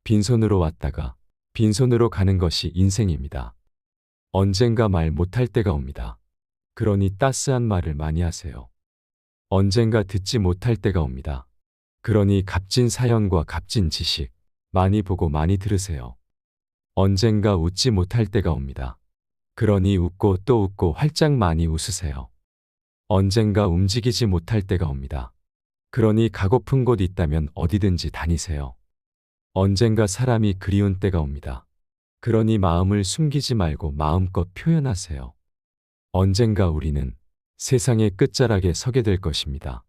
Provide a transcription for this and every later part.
빈손으로 왔다가 빈손으로 가는 것이 인생입니다. 언젠가 말 못할 때가 옵니다. 그러니 따스한 말을 많이 하세요. 언젠가 듣지 못할 때가 옵니다. 그러니 값진 사연과 값진 지식 많이 보고 많이 들으세요. 언젠가 웃지 못할 때가 옵니다. 그러니 웃고 또 웃고 활짝 많이 웃으세요. 언젠가 움직이지 못할 때가 옵니다. 그러니 가고픈 곳 있다면 어디든지 다니세요. 언젠가 사람이 그리운 때가 옵니다. 그러니 마음을 숨기지 말고 마음껏 표현하세요. 언젠가 우리는 세상의 끝자락에 서게 될 것입니다.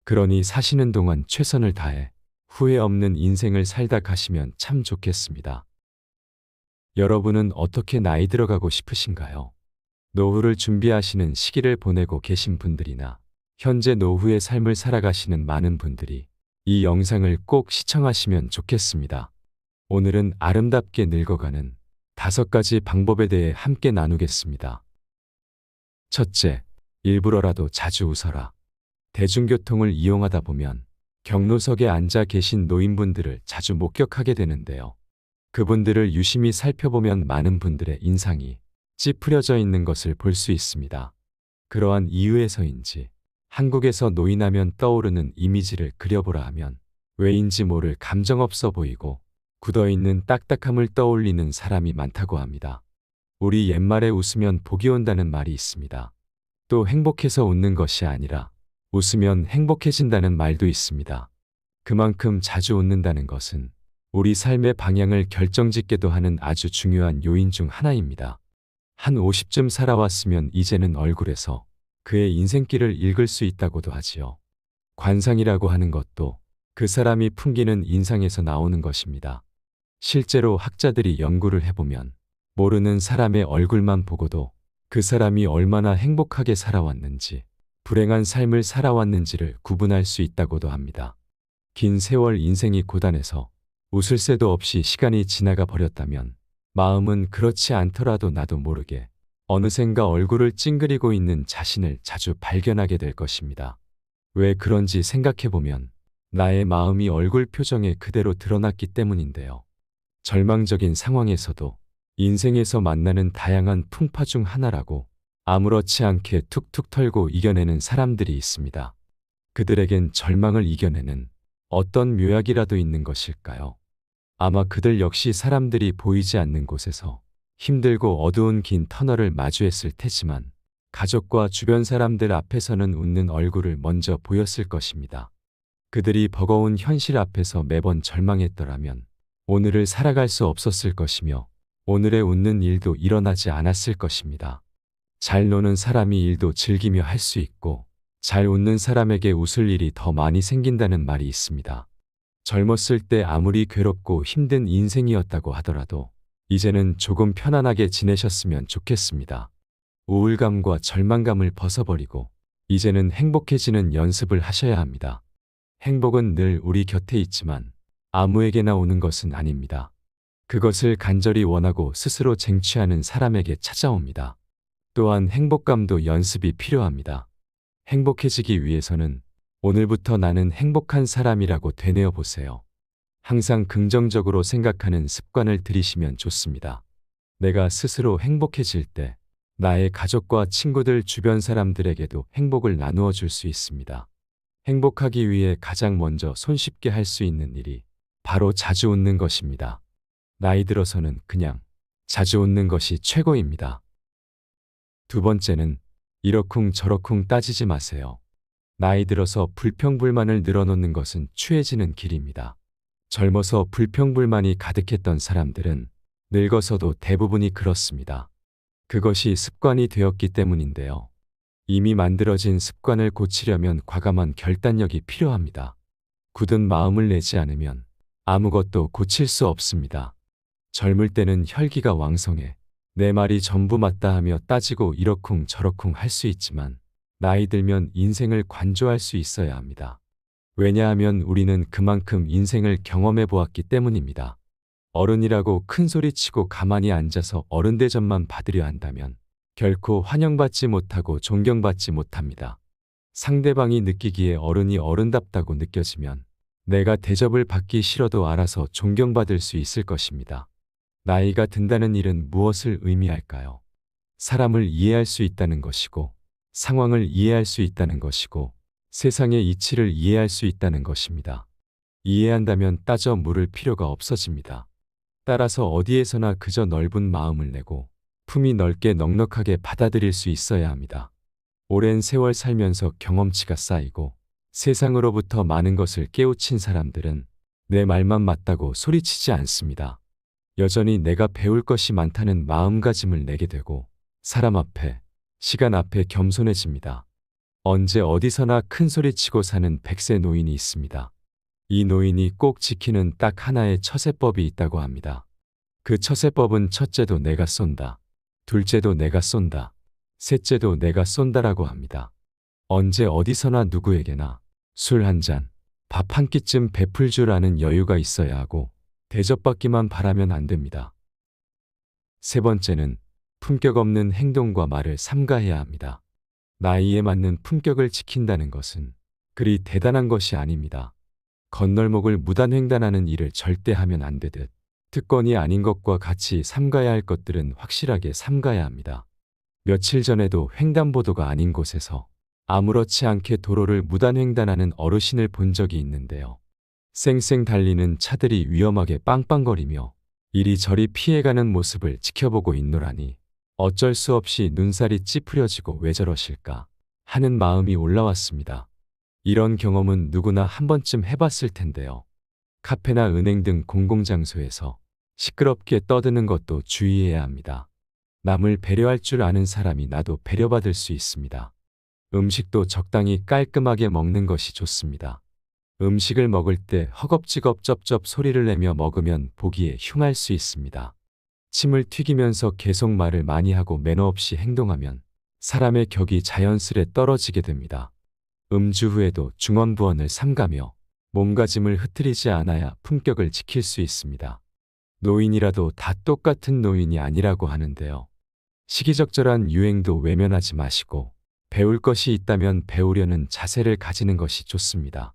그러니 사시는 동안 최선을 다해 후회 없는 인생을 살다 가시면 참 좋겠습니다. 여러분은 어떻게 나이 들어가고 싶으신가요? 노후를 준비하시는 시기를 보내고 계신 분들이나 현재 노후의 삶을 살아가시는 많은 분들이 이 영상을 꼭 시청하시면 좋겠습니다. 오늘은 아름답게 늙어가는 5가지 방법에 대해 함께 나누겠습니다. 첫째, 일부러라도 자주 웃어라. 대중교통을 이용하다 보면 경로석에 앉아 계신 노인분들을 자주 목격하게 되는데요. 그분들을 유심히 살펴보면 많은 분들의 인상이 찌푸려져 있는 것을 볼 수 있습니다. 그러한 이유에서인지 한국에서 노인하면 떠오르는 이미지를 그려보라 하면 왜인지 모를 감정 없어 보이고 굳어있는 딱딱함을 떠올리는 사람이 많다고 합니다. 우리 옛말에 웃으면 복이 온다는 말이 있습니다. 또 행복해서 웃는 것이 아니라 웃으면 행복해진다는 말도 있습니다. 그만큼 자주 웃는다는 것은 우리 삶의 방향을 결정짓게도 하는 아주 중요한 요인 중 하나입니다. 한 50쯤 살아왔으면 이제는 얼굴에서 그의 인생길을 읽을 수 있다고도 하지요. 관상이라고 하는 것도 그 사람이 풍기는 인상에서 나오는 것입니다. 실제로 학자들이 연구를 해보면 모르는 사람의 얼굴만 보고도 그 사람이 얼마나 행복하게 살아왔는지, 불행한 삶을 살아왔는지를 구분할 수 있다고도 합니다. 긴 세월 인생이 고단해서 웃을 새도 없이 시간이 지나가 버렸다면 마음은 그렇지 않더라도 나도 모르게 어느샌가 얼굴을 찡그리고 있는 자신을 자주 발견하게 될 것입니다. 왜 그런지 생각해보면 나의 마음이 얼굴 표정에 그대로 드러났기 때문인데요. 절망적인 상황에서도 인생에서 만나는 다양한 풍파 중 하나라고 아무렇지 않게 툭툭 털고 이겨내는 사람들이 있습니다. 그들에겐 절망을 이겨내는 어떤 묘약이라도 있는 것일까요? 아마 그들 역시 사람들이 보이지 않는 곳에서 힘들고 어두운 긴 터널을 마주했을 테지만 가족과 주변 사람들 앞에서는 웃는 얼굴을 먼저 보였을 것입니다. 그들이 버거운 현실 앞에서 매번 절망했더라면 오늘을 살아갈 수 없었을 것이며 오늘의 웃는 일도 일어나지 않았을 것입니다. 잘 노는 사람이 일도 즐기며 할 수 있고 잘 웃는 사람에게 웃을 일이 더 많이 생긴다는 말이 있습니다. 젊었을 때 아무리 괴롭고 힘든 인생이었다고 하더라도 이제는 조금 편안하게 지내셨으면 좋겠습니다. 우울감과 절망감을 벗어버리고 이제는 행복해지는 연습을 하셔야 합니다. 행복은 늘 우리 곁에 있지만 아무에게나 오는 것은 아닙니다. 그것을 간절히 원하고 스스로 쟁취하는 사람에게 찾아옵니다. 또한 행복감도 연습이 필요합니다. 행복해지기 위해서는 오늘부터 나는 행복한 사람이라고 되뇌어 보세요. 항상 긍정적으로 생각하는 습관을 들이시면 좋습니다. 내가 스스로 행복해질 때 나의 가족과 친구들 주변 사람들에게도 행복을 나누어 줄 수 있습니다. 행복하기 위해 가장 먼저 손쉽게 할 수 있는 일이 바로 자주 웃는 것입니다. 나이 들어서는 그냥 자주 웃는 것이 최고입니다. 두 번째는 이러쿵 저러쿵 따지지 마세요. 나이 들어서 불평불만을 늘어놓는 것은 추해지는 길입니다. 젊어서 불평불만이 가득했던 사람들은 늙어서도 대부분이 그렇습니다. 그것이 습관이 되었기 때문인데요. 이미 만들어진 습관을 고치려면 과감한 결단력이 필요합니다. 굳은 마음을 내지 않으면 아무것도 고칠 수 없습니다. 젊을 때는 혈기가 왕성해 내 말이 전부 맞다 하며 따지고 이러쿵 저러쿵 할 수 있지만 나이 들면 인생을 관조할 수 있어야 합니다. 왜냐하면 우리는 그만큼 인생을 경험해 보았기 때문입니다. 어른이라고 큰 소리치고 가만히 앉아서 어른 대접만 받으려 한다면 결코 환영받지 못하고 존경받지 못합니다. 상대방이 느끼기에 어른이 어른답다고 느껴지면 내가 대접을 받기 싫어도 알아서 존경받을 수 있을 것입니다. 나이가 든다는 일은 무엇을 의미할까요? 사람을 이해할 수 있다는 것이고, 상황을 이해할 수 있다는 것이고, 세상의 이치를 이해할 수 있다는 것입니다. 이해한다면 따져 물을 필요가 없어집니다. 따라서 어디에서나 그저 넓은 마음을 내고 품이 넓게 넉넉하게 받아들일 수 있어야 합니다. 오랜 세월 살면서 경험치가 쌓이고 세상으로부터 많은 것을 깨우친 사람들은 내 말만 맞다고 소리치지 않습니다. 여전히 내가 배울 것이 많다는 마음가짐을 내게 되고 사람 앞에, 시간 앞에 겸손해집니다. 언제 어디서나 큰 소리치고 사는 100세 노인이 있습니다. 이 노인이 꼭 지키는 딱 하나의 처세법이 있다고 합니다. 그 처세법은 첫째도 내가 쏜다. 둘째도 내가 쏜다. 셋째도 내가 쏜다라고 합니다. 언제 어디서나 누구에게나 술 한 잔, 밥 한 끼쯤 베풀 줄 아는 여유가 있어야 하고 대접받기만 바라면 안 됩니다. 세 번째는 품격 없는 행동과 말을 삼가해야 합니다. 나이에 맞는 품격을 지킨다는 것은 그리 대단한 것이 아닙니다. 건널목을 무단횡단하는 일을 절대 하면 안 되듯 특권이 아닌 것과 같이 삼가야 할 것들은 확실하게 삼가야 합니다. 며칠 전에도 횡단보도가 아닌 곳에서 아무렇지 않게 도로를 무단횡단하는 어르신을 본 적이 있는데요. 쌩쌩 달리는 차들이 위험하게 빵빵거리며 이리저리 피해가는 모습을 지켜보고 있노라니 어쩔 수 없이 눈살이 찌푸려지고 왜 저러실까 하는 마음이 올라왔습니다. 이런 경험은 누구나 한 번쯤 해봤을 텐데요. 카페나 은행 등 공공장소에서 시끄럽게 떠드는 것도 주의해야 합니다. 남을 배려할 줄 아는 사람이 나도 배려받을 수 있습니다. 음식도 적당히 깔끔하게 먹는 것이 좋습니다. 음식을 먹을 때 허겁지겁 쩝쩝 소리를 내며 먹으면 보기에 흉할 수 있습니다. 침을 튀기면서 계속 말을 많이 하고 매너 없이 행동하면 사람의 격이 자연스레 떨어지게 됩니다. 음주 후에도 중언부언을 삼가며 몸가짐을 흐트리지 않아야 품격을 지킬 수 있습니다. 노인이라도 다 똑같은 노인이 아니라고 하는데요. 시기적절한 유행도 외면하지 마시고 배울 것이 있다면 배우려는 자세를 가지는 것이 좋습니다.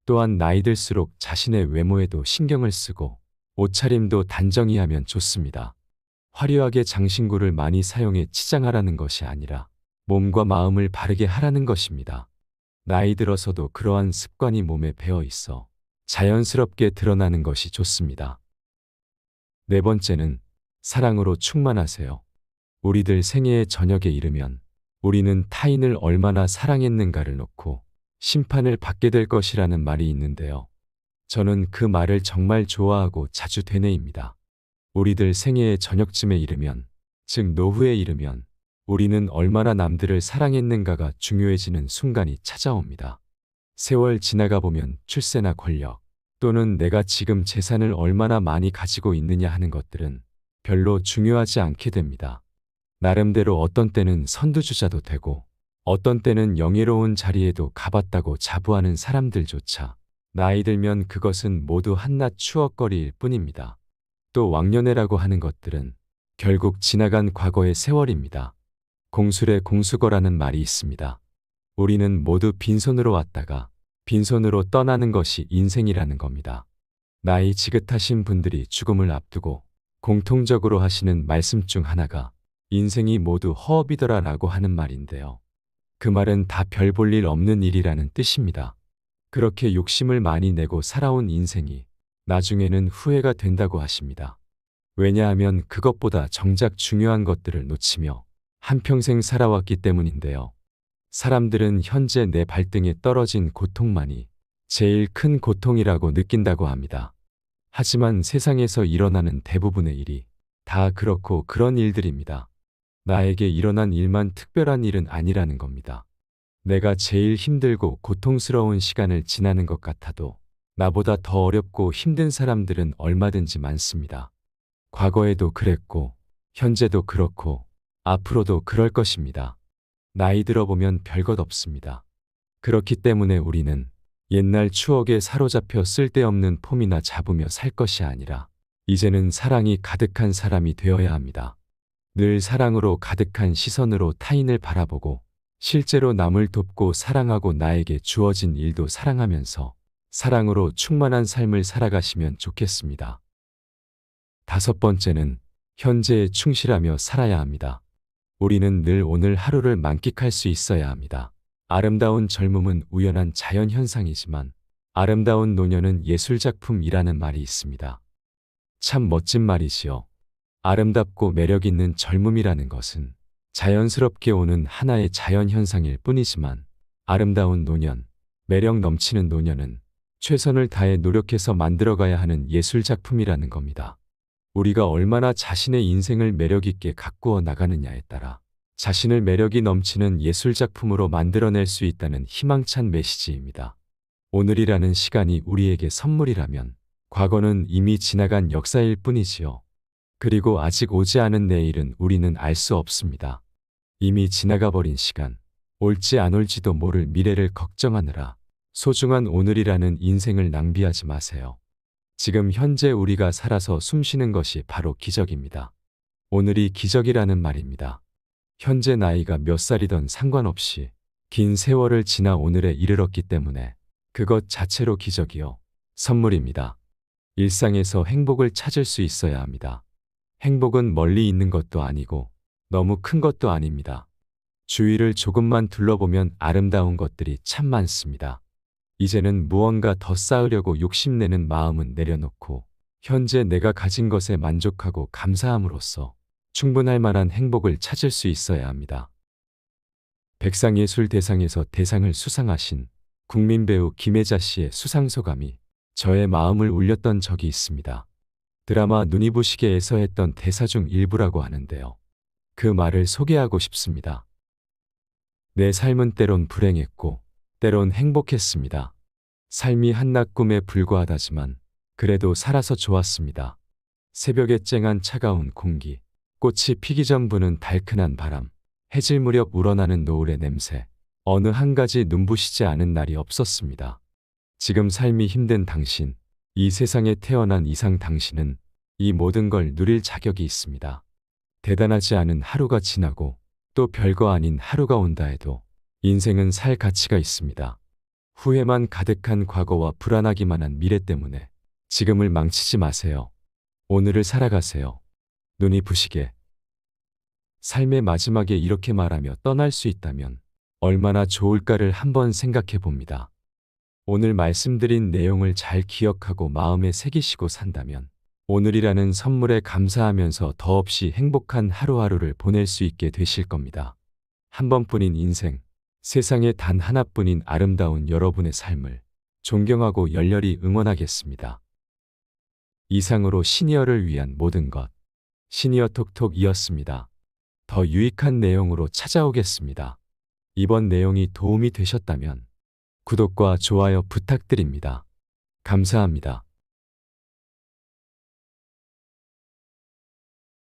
또한 나이 들수록 자신의 외모에도 신경을 쓰고 옷차림도 단정히 하면 좋습니다. 화려하게 장신구를 많이 사용해 치장하라는 것이 아니라 몸과 마음을 바르게 하라는 것입니다. 나이 들어서도 그러한 습관이 몸에 배어 있어 자연스럽게 드러나는 것이 좋습니다. 네 번째는 사랑으로 충만하세요. 우리들 생애의 저녁에 이르면 우리는 타인을 얼마나 사랑했는가를 놓고 심판을 받게 될 것이라는 말이 있는데요. 저는 그 말을 정말 좋아하고 자주 되뇌입니다. 우리들 생애의 저녁쯤에 이르면, 즉 노후에 이르면 우리는 얼마나 남들을 사랑했는가가 중요해지는 순간이 찾아옵니다. 세월 지나가 보면 출세나 권력 또는 내가 지금 재산을 얼마나 많이 가지고 있느냐 하는 것들은 별로 중요하지 않게 됩니다. 나름대로 어떤 때는 선두주자도 되고 어떤 때는 영예로운 자리에도 가봤다고 자부하는 사람들조차 나이 들면 그것은 모두 한낱 추억거리일 뿐입니다. 또 왕년애라고 하는 것들은 결국 지나간 과거의 세월입니다. 공술의 공수거라는 말이 있습니다. 우리는 모두 빈손으로 왔다가 빈손으로 떠나는 것이 인생이라는 겁니다. 나이 지긋하신 분들이 죽음을 앞두고 공통적으로 하시는 말씀 중 하나가 인생이 모두 허업이더라 라고 하는 말인데요. 그 말은 다 별 볼 일 없는 일이라는 뜻입니다. 그렇게 욕심을 많이 내고 살아온 인생이 나중에는 후회가 된다고 하십니다. 왜냐하면 그것보다 정작 중요한 것들을 놓치며 한평생 살아왔기 때문인데요. 사람들은 현재 내 발등에 떨어진 고통만이 제일 큰 고통이라고 느낀다고 합니다. 하지만 세상에서 일어나는 대부분의 일이 다 그렇고 그런 일들입니다. 나에게 일어난 일만 특별한 일은 아니라는 겁니다. 내가 제일 힘들고 고통스러운 시간을 지나는 것 같아도 나보다 더 어렵고 힘든 사람들은 얼마든지 많습니다. 과거에도 그랬고 현재도 그렇고 앞으로도 그럴 것입니다. 나이 들어보면 별것 없습니다. 그렇기 때문에 우리는 옛날 추억에 사로잡혀 쓸데없는 폼이나 잡으며 살 것이 아니라 이제는 사랑이 가득한 사람이 되어야 합니다. 늘 사랑으로 가득한 시선으로 타인을 바라보고 실제로 남을 돕고 사랑하고 나에게 주어진 일도 사랑하면서 사랑으로 충만한 삶을 살아가시면 좋겠습니다. 다섯 번째는 현재에 충실하며 살아야 합니다. 우리는 늘 오늘 하루를 만끽할 수 있어야 합니다. 아름다운 젊음은 우연한 자연 현상이지만 아름다운 노년은 예술작품이라는 말이 있습니다. 참 멋진 말이지요. 아름답고 매력 있는 젊음이라는 것은 자연스럽게 오는 하나의 자연 현상일 뿐이지만 아름다운 노년, 매력 넘치는 노년은 최선을 다해 노력해서 만들어가야 하는 예술작품이라는 겁니다. 우리가 얼마나 자신의 인생을 매력있게 가꾸어 나가느냐에 따라 자신을 매력이 넘치는 예술작품으로 만들어낼 수 있다는 희망찬 메시지입니다. 오늘이라는 시간이 우리에게 선물이라면 과거는 이미 지나간 역사일 뿐이지요. 그리고 아직 오지 않은 내일은 우리는 알 수 없습니다. 이미 지나가 버린 시간, 올지 안 올지도 모를 미래를 걱정하느라 소중한 오늘이라는 인생을 낭비하지 마세요. 지금 현재 우리가 살아서 숨쉬는 것이 바로 기적입니다. 오늘이 기적이라는 말입니다. 현재 나이가 몇 살이든 상관없이 긴 세월을 지나 오늘에 이르렀기 때문에 그것 자체로 기적이요. 선물입니다. 일상에서 행복을 찾을 수 있어야 합니다. 행복은 멀리 있는 것도 아니고 너무 큰 것도 아닙니다. 주위를 조금만 둘러보면 아름다운 것들이 참 많습니다. 이제는 무언가 더 쌓으려고 욕심내는 마음은 내려놓고 현재 내가 가진 것에 만족하고 감사함으로써 충분할 만한 행복을 찾을 수 있어야 합니다. 백상예술대상에서 대상을 수상하신 국민배우 김혜자 씨의 수상소감이 저의 마음을 울렸던 적이 있습니다. 드라마 눈이 부시게에서 했던 대사 중 일부라고 하는데요. 그 말을 소개하고 싶습니다. 내 삶은 때론 불행했고 때론 행복했습니다. 삶이 한낮 꿈에 불과하다지만 그래도 살아서 좋았습니다. 새벽에 쨍한 차가운 공기, 꽃이 피기 전 부는 달큰한 바람, 해질 무렵 우러나는 노을의 냄새, 어느 한 가지 눈부시지 않은 날이 없었습니다. 지금 삶이 힘든 당신, 이 세상에 태어난 이상 당신은 이 모든 걸 누릴 자격이 있습니다. 대단하지 않은 하루가 지나고 또 별거 아닌 하루가 온다 해도 인생은 살 가치가 있습니다. 후회만 가득한 과거와 불안하기만 한 미래 때문에 지금을 망치지 마세요. 오늘을 살아가세요. 눈이 부시게. 삶의 마지막에 이렇게 말하며 떠날 수 있다면 얼마나 좋을까를 한번 생각해 봅니다. 오늘 말씀드린 내용을 잘 기억하고 마음에 새기시고 산다면 오늘이라는 선물에 감사하면서 더없이 행복한 하루하루를 보낼 수 있게 되실 겁니다. 한 번뿐인 인생, 세상에 단 하나뿐인 아름다운 여러분의 삶을 존경하고 열렬히 응원하겠습니다. 이상으로 시니어를 위한 모든 것, 시니어 톡톡이었습니다. 더 유익한 내용으로 찾아오겠습니다. 이번 내용이 도움이 되셨다면 구독과 좋아요 부탁드립니다. 감사합니다.